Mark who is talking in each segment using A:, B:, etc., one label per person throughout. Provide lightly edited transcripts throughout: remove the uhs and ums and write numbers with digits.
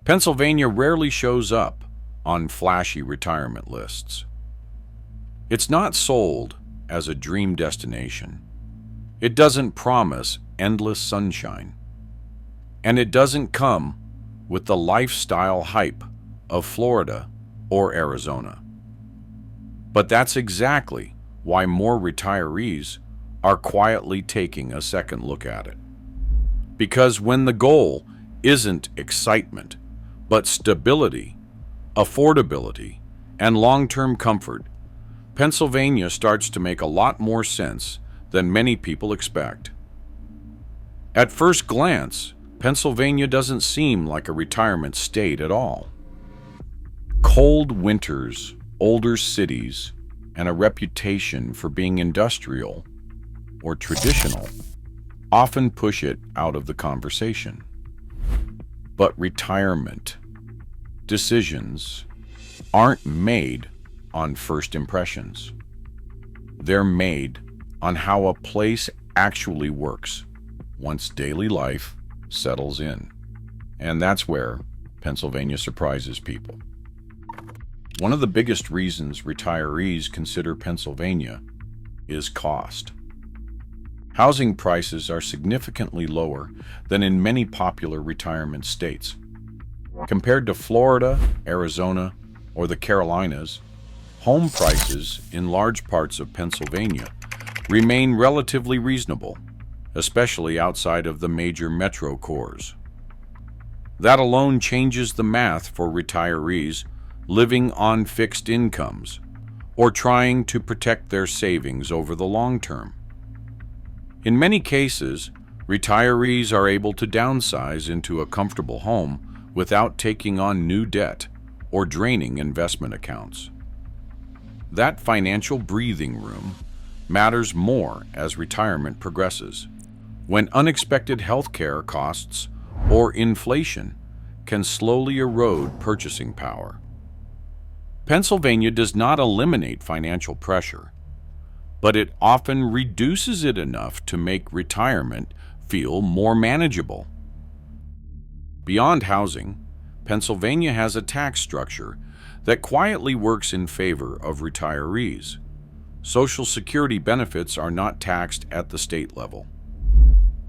A: Pennsylvania rarely shows up on flashy retirement lists. It's not sold as a dream destination. It doesn't promise endless sunshine. And it doesn't come with the lifestyle hype of Florida or Arizona. But that's exactly why more retirees are quietly taking a second look at it. Because when the goal isn't excitement, but stability, affordability, and long-term comfort, Pennsylvania starts to make a lot more sense than many people expect. At first glance, Pennsylvania doesn't seem like a retirement state at all. Cold winters, older cities, and a reputation for being industrial or traditional often push it out of the conversation. But retirement decisions aren't made on first impressions. They're made on how a place actually works once daily life settles in. And that's where Pennsylvania surprises people. One of the biggest reasons retirees consider Pennsylvania is cost. Housing prices are significantly lower than in many popular retirement states. Compared to Florida, Arizona, or the Carolinas, home prices in large parts of Pennsylvania remain relatively reasonable, especially outside of the major metro cores. That alone changes the math for retirees living on fixed incomes or trying to protect their savings over the long term. In many cases, retirees are able to downsize into a comfortable home without taking on new debt or draining investment accounts. That financial breathing room matters more as retirement progresses, when unexpected healthcare costs or inflation can slowly erode purchasing power. Pennsylvania does not eliminate financial pressure, but it often reduces it enough to make retirement feel more manageable. Beyond housing, Pennsylvania has a tax structure that quietly works in favor of retirees. Social Security benefits are not taxed at the state level.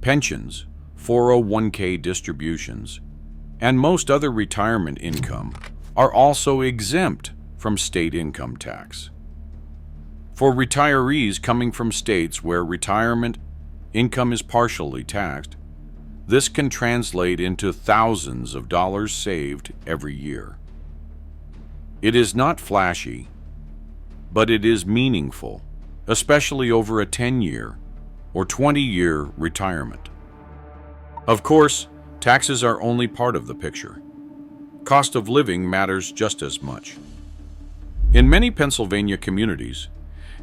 A: Pensions, 401k distributions, and most other retirement income are also exempt from state income tax. For retirees coming from states where retirement income is partially taxed, this can translate into thousands of dollars saved every year. It is not flashy, but it is meaningful, especially over a 10-year or 20-year retirement. Of course, taxes are only part of the picture. Cost of living matters just as much. In many Pennsylvania communities,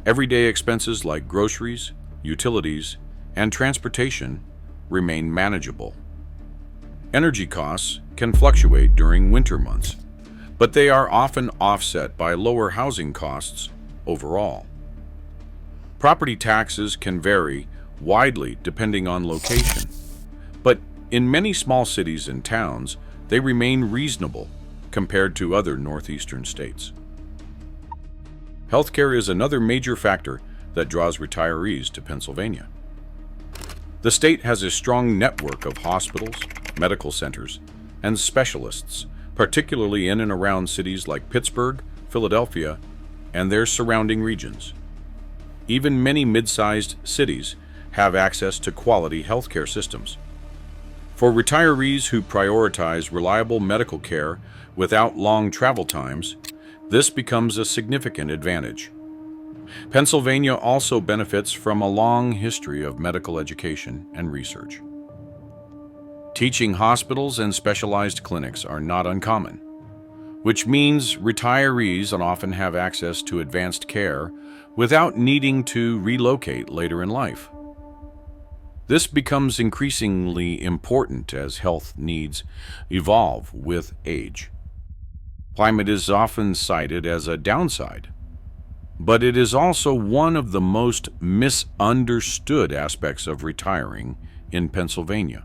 A: everyday expenses like groceries, utilities, and transportation remain manageable. Energy costs can fluctuate during winter months, but they are often offset by lower housing costs overall. Property taxes can vary widely depending on location, but in many small cities and towns, they remain reasonable compared to other northeastern states. Healthcare is another major factor that draws retirees to Pennsylvania. The state has a strong network of hospitals, medical centers, and specialists, particularly in and around cities like Pittsburgh, Philadelphia, and their surrounding regions. Even many mid-sized cities have access to quality healthcare systems. For retirees who prioritize reliable medical care without long travel times, this becomes a significant advantage. Pennsylvania also benefits from a long history of medical education and research. Teaching hospitals and specialized clinics are not uncommon, which means retirees often have access to advanced care without needing to relocate later in life. This becomes increasingly important as health needs evolve with age. Climate is often cited as a downside, but it is also one of the most misunderstood aspects of retiring in Pennsylvania.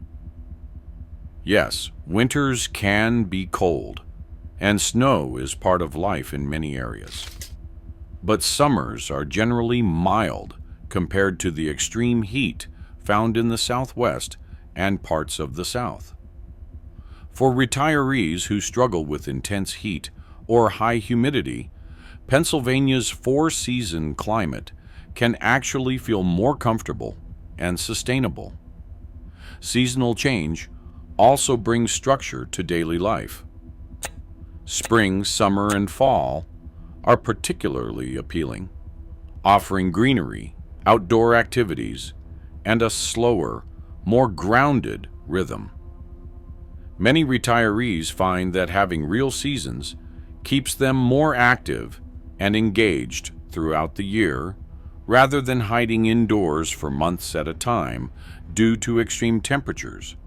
A: Yes, winters can be cold, and snow is part of life in many areas. But summers are generally mild compared to the extreme heat found in the Southwest and parts of the South. For retirees who struggle with intense heat or high humidity, Pennsylvania's four-season climate can actually feel more comfortable and sustainable. Seasonal change also brings structure to daily life. Spring, summer, and fall are particularly appealing, offering greenery, outdoor activities, and a slower, more grounded rhythm. Many retirees find that having real seasons keeps them more active and engaged throughout the year, rather than hiding indoors for months at a time due to extreme temperatures.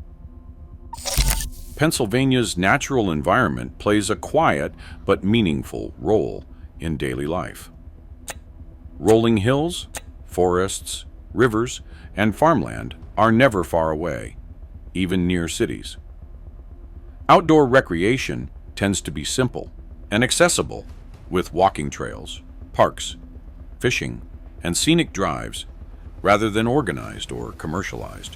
A: Pennsylvania's natural environment plays a quiet but meaningful role in daily life. Rolling hills, forests, rivers, and farmland are never far away, even near cities. Outdoor recreation tends to be simple and accessible, with walking trails, parks, fishing, and scenic drives, rather than organized or commercialized.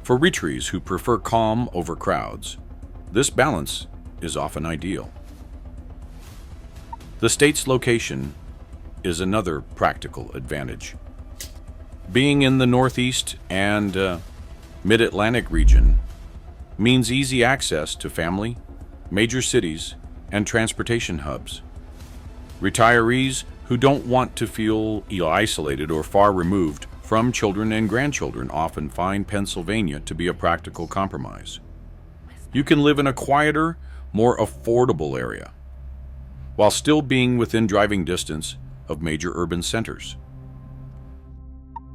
A: For retirees who prefer calm over crowds, this balance is often ideal. The state's location is another practical advantage. Being in the Northeast and Mid-Atlantic region means easy access to family, major cities, and transportation hubs. Retirees who don't want to feel isolated or far removed from children and grandchildren often find Pennsylvania to be a practical compromise. You can live in a quieter, more affordable area, while still being within driving distance of major urban centers.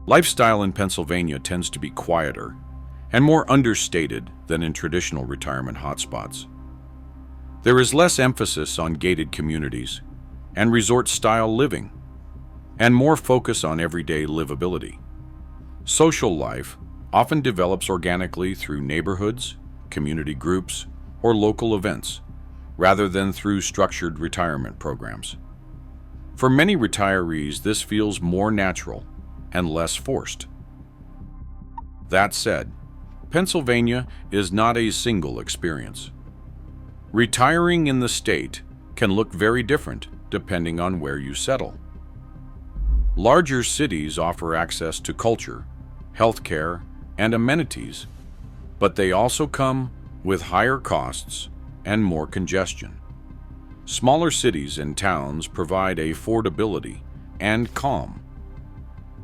A: Lifestyle in Pennsylvania tends to be quieter and more understated than in traditional retirement hotspots. There is less emphasis on gated communities and resort-style living, and more focus on everyday livability. Social life often develops organically through neighborhoods, community groups, or local events, rather than through structured retirement programs. For many retirees, this feels more natural and less forced. That said, Pennsylvania is not a single experience. Retiring in the state can look very different depending on where you settle. Larger cities offer access to culture, healthcare, and amenities, but they also come with higher costs and more congestion. Smaller cities and towns provide affordability and calm,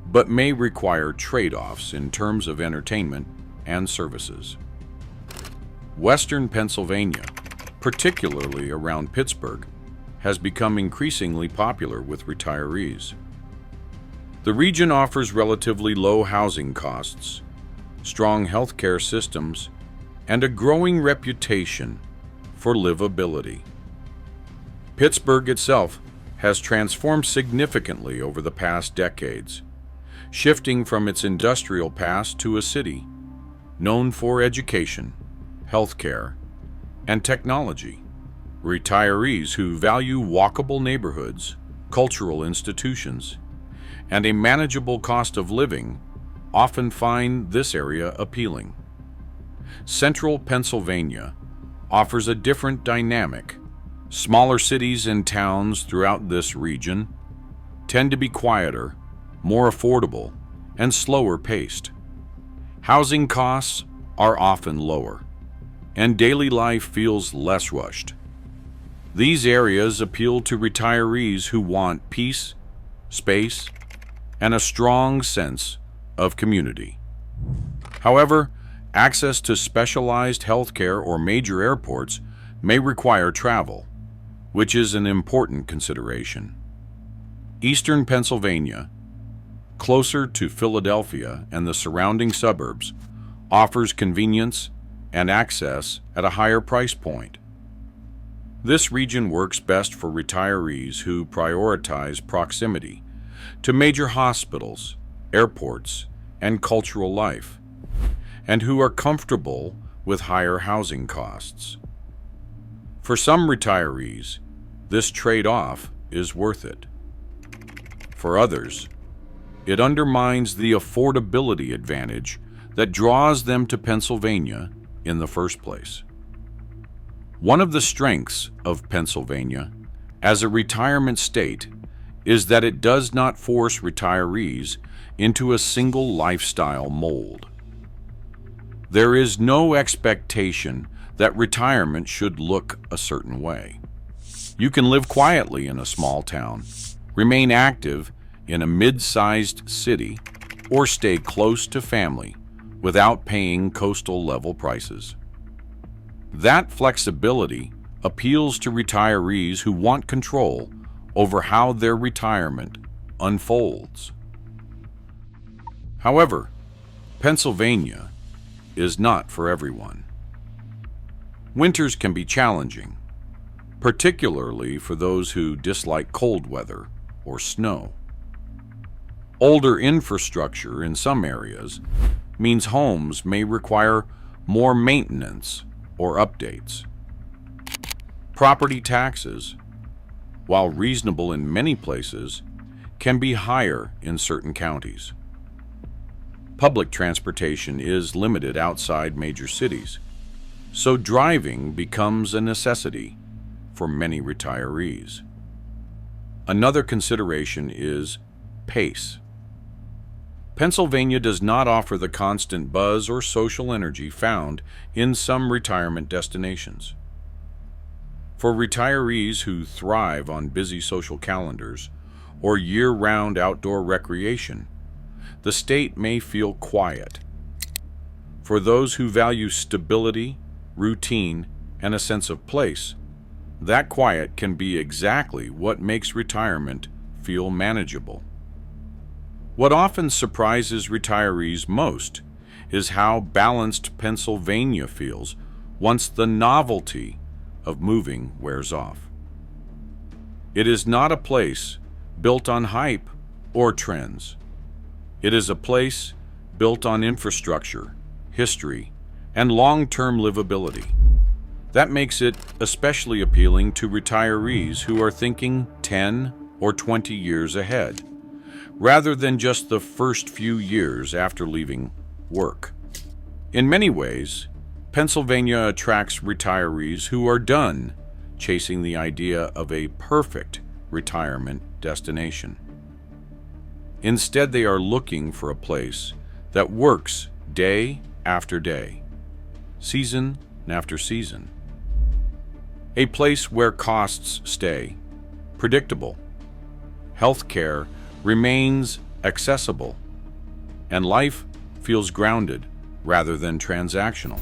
A: but may require trade-offs in terms of entertainment and services. Western Pennsylvania, particularly around Pittsburgh, has become increasingly popular with retirees. The region offers relatively low housing costs, strong healthcare systems, and a growing reputation for livability. Pittsburgh itself has transformed significantly over the past decades, shifting from its industrial past to a city known for education, healthcare, and technology. Retirees who value walkable neighborhoods, cultural institutions, and a manageable cost of living often find this area appealing. Central Pennsylvania offers a different dynamic. Smaller cities and towns throughout this region tend to be quieter, more affordable, and slower paced. Housing costs are often lower, and daily life feels less rushed. These areas appeal to retirees who want peace, space, and a strong sense of community. However, access to specialized healthcare or major airports may require travel, which is an important consideration. Eastern Pennsylvania, closer to Philadelphia and the surrounding suburbs, offers convenience and access at a higher price point. This region works best for retirees who prioritize proximity to major hospitals, airports, and cultural life, and who are comfortable with higher housing costs. For some retirees, this trade-off is worth it. For others, it undermines the affordability advantage that draws them to Pennsylvania in the first place. One of the strengths of Pennsylvania as a retirement state is that it does not force retirees into a single lifestyle mold. There is no expectation that retirement should look a certain way. You can live quietly in a small town, remain active in a mid-sized city, or stay close to family without paying coastal-level prices. That flexibility appeals to retirees who want control over how their retirement unfolds. However, Pennsylvania is not for everyone. Winters can be challenging, particularly for those who dislike cold weather or snow. Older infrastructure in some areas means homes may require more maintenance or updates. Property taxes, while reasonable in many places, can be higher in certain counties. Public transportation is limited outside major cities, so driving becomes a necessity for many retirees. Another consideration is pace. Pennsylvania does not offer the constant buzz or social energy found in some retirement destinations. For retirees who thrive on busy social calendars or year-round outdoor recreation, the state may feel quiet. For those who value stability, routine, and a sense of place, that quiet can be exactly what makes retirement feel manageable. What often surprises retirees most is how balanced Pennsylvania feels once the novelty of moving wears off. It is not a place built on hype or trends. It is a place built on infrastructure, history, and long-term livability. That makes it especially appealing to retirees who are thinking 10 or 20 years ahead, rather than just the first few years after leaving work. In many ways, Pennsylvania attracts retirees who are done chasing the idea of a perfect retirement destination. Instead, they are looking for a place that works day after day, season after season. A place where costs stay predictable, health care remains accessible, and life feels grounded rather than transactional.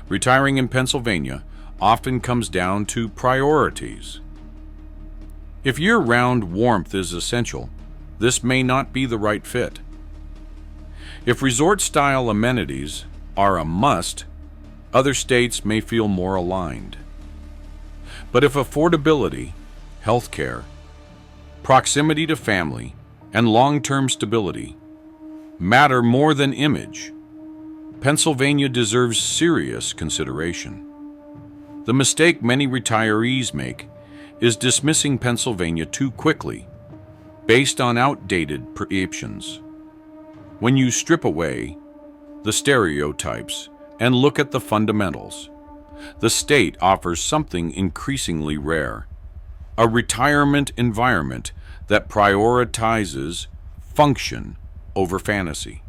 A: Retiring in Pennsylvania often comes down to priorities. If year-round warmth is essential, this may not be the right fit. If resort-style amenities are a must, other states may feel more aligned. But if affordability, healthcare, proximity to family, and long-term stability matter more than image, Pennsylvania deserves serious consideration. The mistake many retirees make is dismissing Pennsylvania too quickly, based on outdated perceptions. When you strip away the stereotypes and look at the fundamentals, the state offers something increasingly rare: a retirement environment that prioritizes function over fantasy.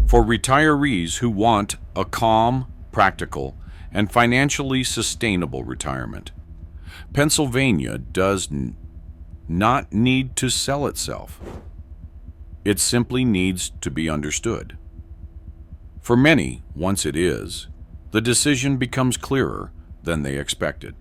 A: For retirees who want a calm, practical, and financially sustainable retirement, Pennsylvania does not need to sell itself. It simply needs to be understood. For many, once it is, the decision becomes clearer than they expected.